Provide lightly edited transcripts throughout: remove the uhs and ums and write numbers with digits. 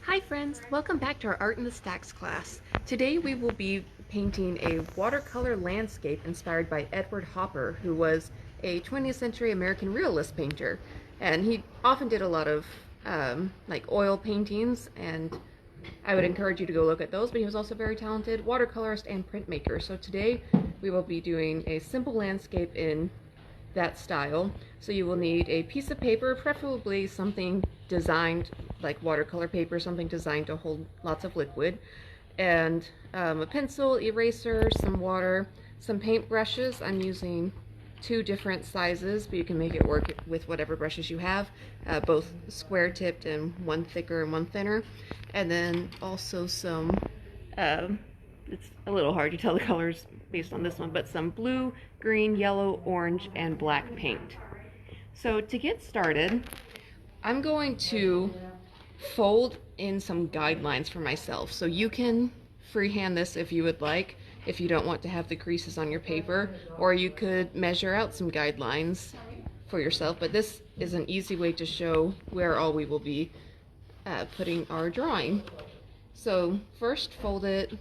Hi friends, welcome back to our Art in the Stacks class. Today we will be painting a watercolor landscape inspired by Edward Hopper, who was a 20th century American realist painter. And he often did a lot of like oil paintings, and I would encourage you to go look at those, but he was also a very talented watercolorist and printmaker. So today we will be doing a simple landscape in that style. So you will need a piece of paper, preferably something designed like watercolor paper, something designed to hold lots of liquid, and a pencil, eraser, some water, some paint brushes. I'm using two different sizes, but you can make it work with whatever brushes you have, both square tipped and one thicker and one thinner. And then also some it's a little hard to tell the colors based on this one, but some blue, green, yellow, orange, and black paint. So to get started, I'm going to fold in some guidelines for myself. So you can freehand this if you would like, if you don't want to have the creases on your paper, or you could measure out some guidelines for yourself, but this is an easy way to show where all we will be putting our drawing. So first, fold it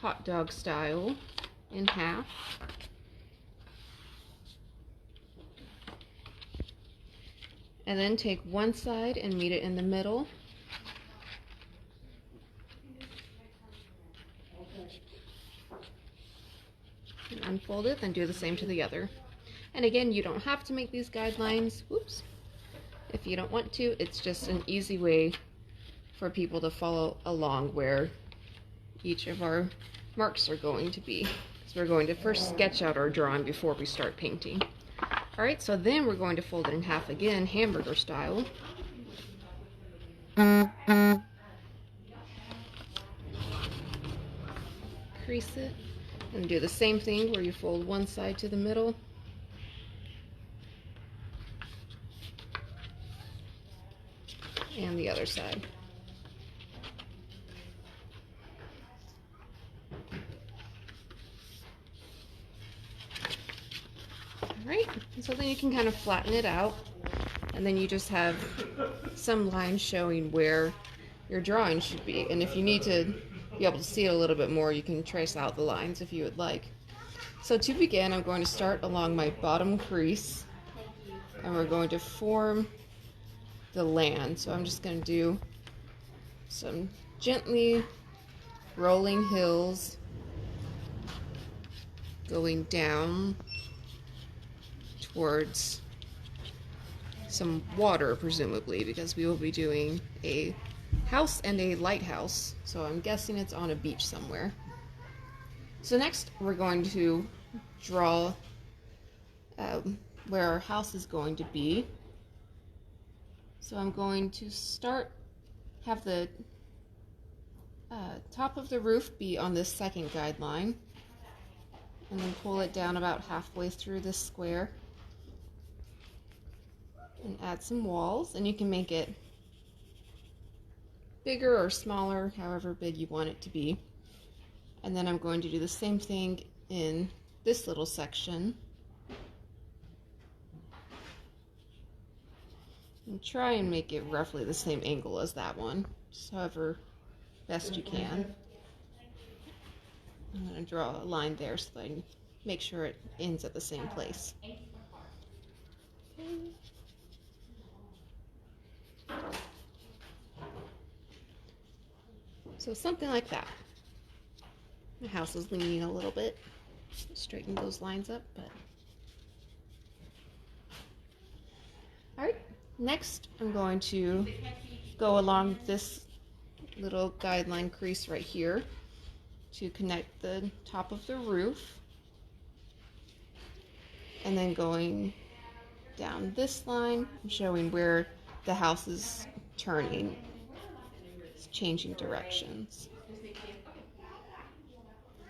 hot dog style in half. And then take one side and meet it in the middle. And unfold it, then do the same to the other. And again, you don't have to make these guidelines. Whoops. If you don't want to, it's just an easy way for people to follow along where each of our marks are going to be. So we're going to first sketch out our drawing before we start painting. Alright, so then we're going to fold it in half again, hamburger style. Crease it, and do the same thing where you fold one side to the middle. And the other side. Alright, so then you can kind of flatten it out, and then you just have some lines showing where your drawing should be. And if you need to be able to see it a little bit more, you can trace out the lines if you would like. So to begin, I'm going to start along my bottom crease, and we're going to form the land. So I'm just going to do some gently rolling hills going down towards some water, presumably, because we will be doing a house and a lighthouse. So I'm guessing it's on a beach somewhere. So next we're going to draw where our house is going to be. So I'm going to have the top of the roof be on this second guideline, and then pull it down about halfway through this square and add some walls, and you can make it bigger or smaller, however big you want it to be. And then I'm going to do the same thing in this little section. And try and make it roughly the same angle as that one, just however best you can. I'm going to draw a line there so that I can make sure it ends at the same place. So something like that. My house is leaning a little bit. Straighten those lines up, but alright. Next, I'm going to go along this little guideline crease right here to connect the top of the roof, and then going down this line, showing where the house is turning, it's changing directions.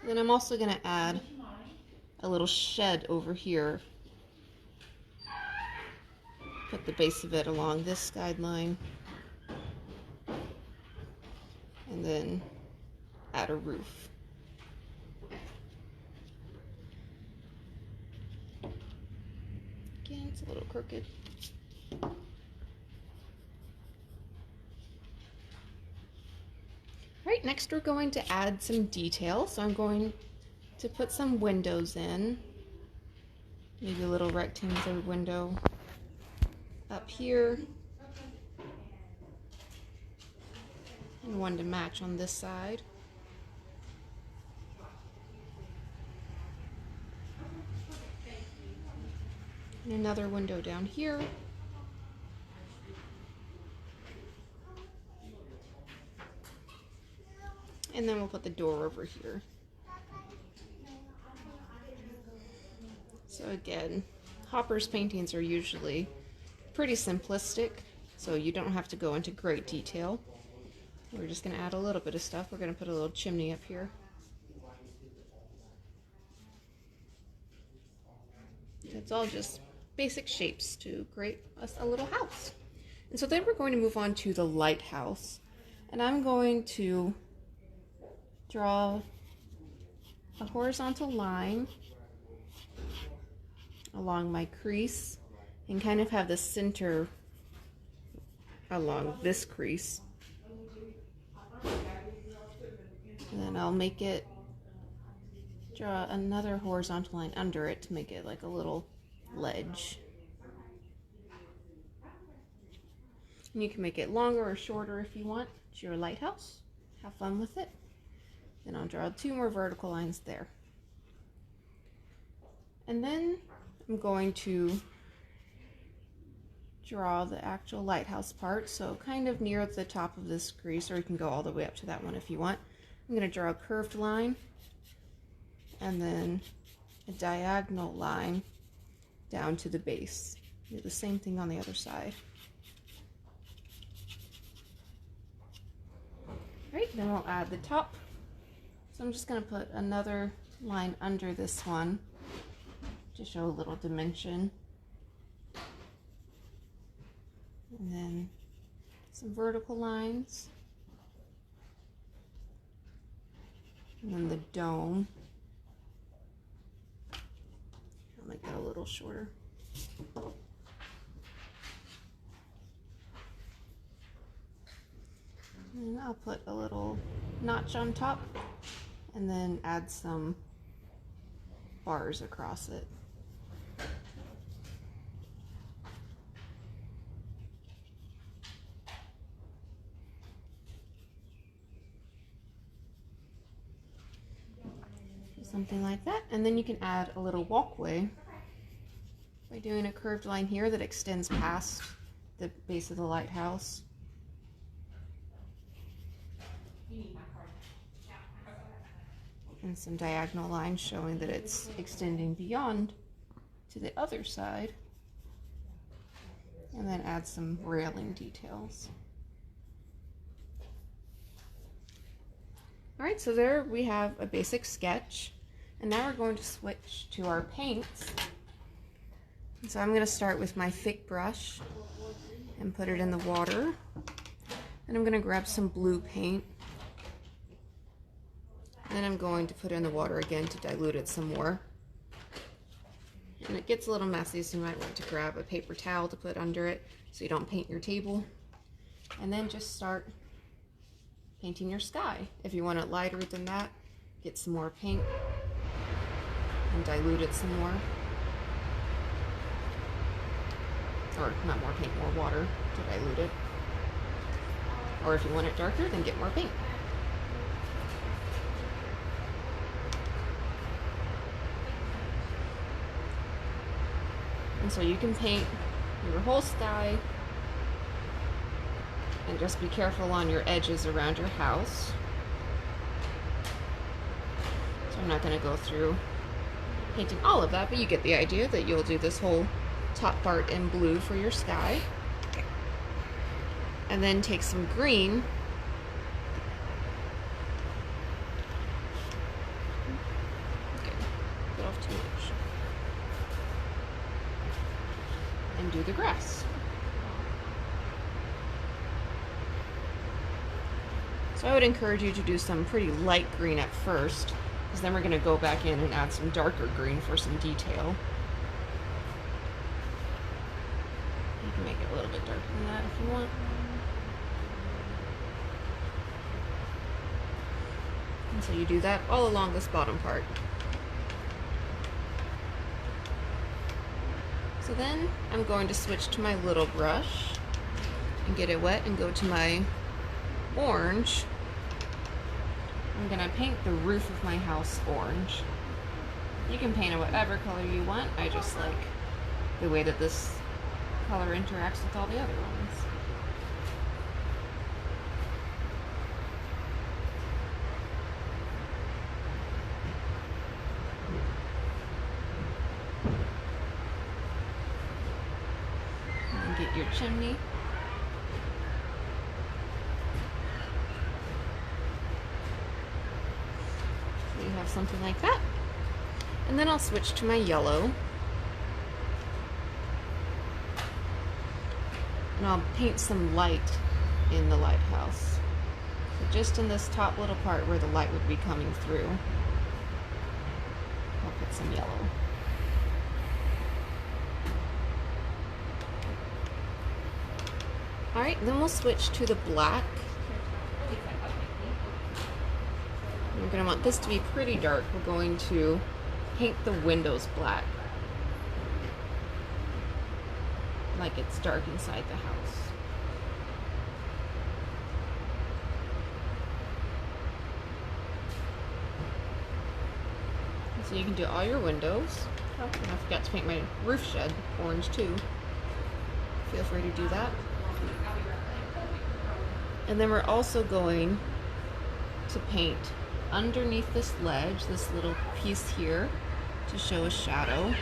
Then I'm also going to add a little shed over here. Put the base of it along this guideline, and then add a roof. Again, it's a little crooked. Right, next we're going to add some detail. So I'm going to put some windows in. Maybe a little rectangular window up here. And one to match on this side. And another window down here. And then we'll put the door over here. So again, Hopper's paintings are usually pretty simplistic, so you don't have to go into great detail. We're just going to add a little bit of stuff. We're going to put a little chimney up here. It's all just basic shapes to create us a little house. And so then we're going to move on to the lighthouse. And I'm going to draw a horizontal line along my crease and kind of have the center along this crease. And then I'll make it, draw another horizontal line under it to make it like a little ledge. And you can make it longer or shorter if you want. It's your lighthouse. Have fun with it. Then I'll draw 2 more vertical lines there. And then I'm going to draw the actual lighthouse part, so kind of near the top of this crease, or you can go all the way up to that one if you want. I'm going to draw a curved line and then a diagonal line down to the base. Do the same thing on the other side. Right, then we'll add the top. So I'm just going to put another line under this one to show a little dimension. And then some vertical lines. And then the dome. I'll make that a little shorter. And I'll put a little notch on top and then add some bars across it. Something like that, and then you can add a little walkway by doing a curved line here that extends past the base of the lighthouse. And some diagonal lines showing that it's extending beyond to the other side. And then add some railing details. Alright, so there we have a basic sketch. And now we're going to switch to our paints. And so I'm going to start with my thick brush and put it in the water. And I'm going to grab some blue paint. And then I'm going to put it in the water again to dilute it some more. And it gets a little messy, so you might want to grab a paper towel to put under it so you don't paint your table. And then just start painting your sky. If you want it lighter than that, get some more paint and dilute it some more. Or not more paint, more water to dilute it. Or if you want it darker, then get more paint. And so you can paint your whole sky, and just be careful on your edges around your house. So I'm not going to go through painting all of that, but you get the idea that you'll do this whole top part in blue for your sky. And then take some green get off too much. And do the grass. So I would encourage you to do some pretty light green at first, because then we're going to go back in and add some darker green for some detail. You can make it a little bit darker than that if you want. So you do that all along this bottom part. So then I'm going to switch to my little brush and get it wet and go to my orange. I'm gonna paint the roof of my house orange. You can paint it whatever color you want. I just like the way that this color interacts with all the other ones. And get your chimney. So you have something like that. And then I'll switch to my yellow. And I'll paint some light in the lighthouse. So just in this top little part where the light would be coming through, I'll put some yellow. Alright, then we'll switch to the black. We're going to want this to be pretty dark. We're going to paint the windows black, like it's dark inside the house. So you can do all your windows. Oh, and I forgot to paint my roof shed orange too. Feel free to do that. And then we're also going to paint underneath this ledge, this little piece here, to show a shadow.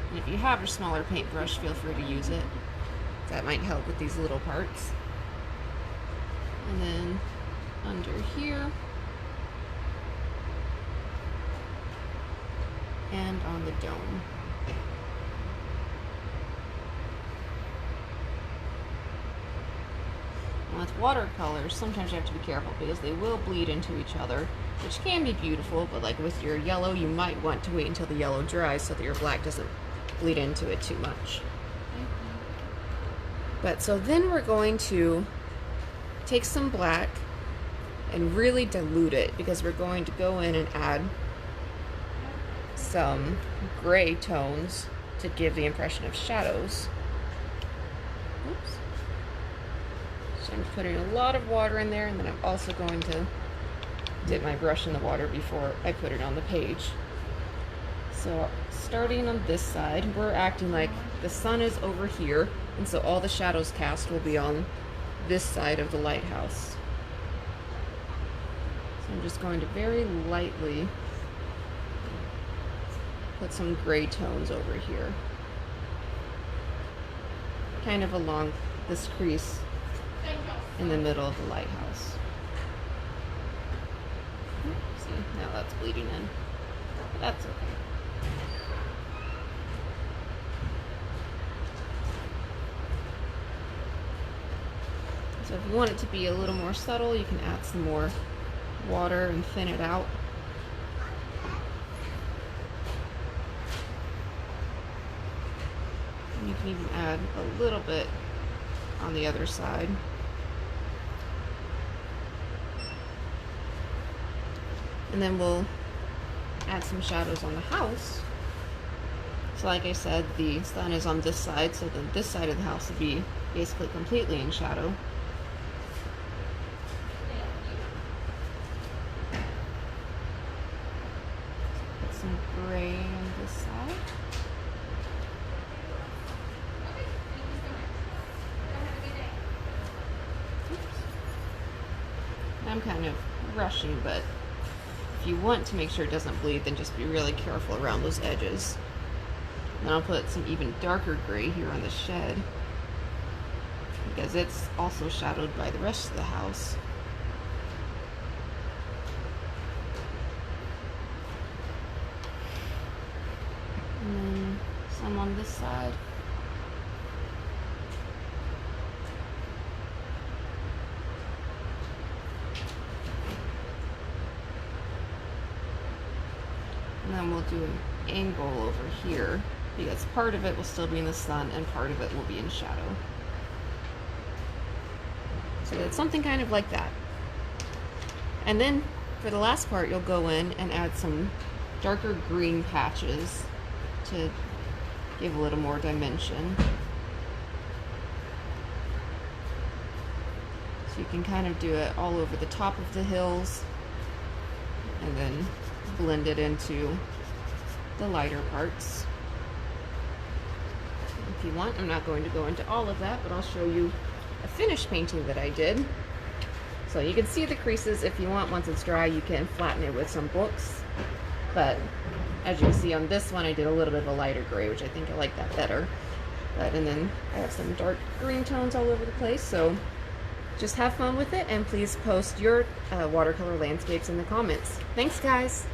And if you have a smaller paintbrush, feel free to use it. That might help with these little parts. And then under here, and on the dome. With watercolors, sometimes you have to be careful because they will bleed into each other, which can be beautiful, but like with your yellow, you might want to wait until the yellow dries so that your black doesn't bleed into it too much. But so then we're going to take some black and really dilute it because we're going to go in and add some gray tones to give the impression of shadows. Oops. So I'm putting a lot of water in there, and then I'm also going to dip my brush in the water before I put it on the page. So starting on this side, we're acting like the sun is over here, and so all the shadows cast will be on this side of the lighthouse. So I'm just going to very lightly put some gray tones over here, kind of along this crease in the middle of the lighthouse. See, now that's bleeding in. That's okay. So if you want it to be a little more subtle, you can add some more water and thin it out. And you can even add a little bit on the other side. And then we'll add some shadows on the house. So like I said, the sun is on this side, so then this side of the house will be basically completely in shadow. Put some gray on this side. Oops. I'm kind of rushing, but if you want to make sure it doesn't bleed, then just be really careful around those edges. And then I'll put some even darker gray here on the shed, because it's also shadowed by the rest of the house. And then some on this side. And then we'll do an angle over here, because part of it will still be in the sun and part of it will be in shadow. So it's something kind of like that. And then for the last part, you'll go in and add some darker green patches to give a little more dimension. So you can kind of do it all over the top of the hills and then blend it into the lighter parts. If you want, I'm not going to go into all of that, but I'll show you a finished painting that I did. So you can see the creases. If you want, once it's dry, you can flatten it with some books. But as you can see on this one, I did a little bit of a lighter gray, which I think I like that better. And then I have some dark green tones all over the place. So just have fun with it, and please post your watercolor landscapes in the comments. Thanks, guys.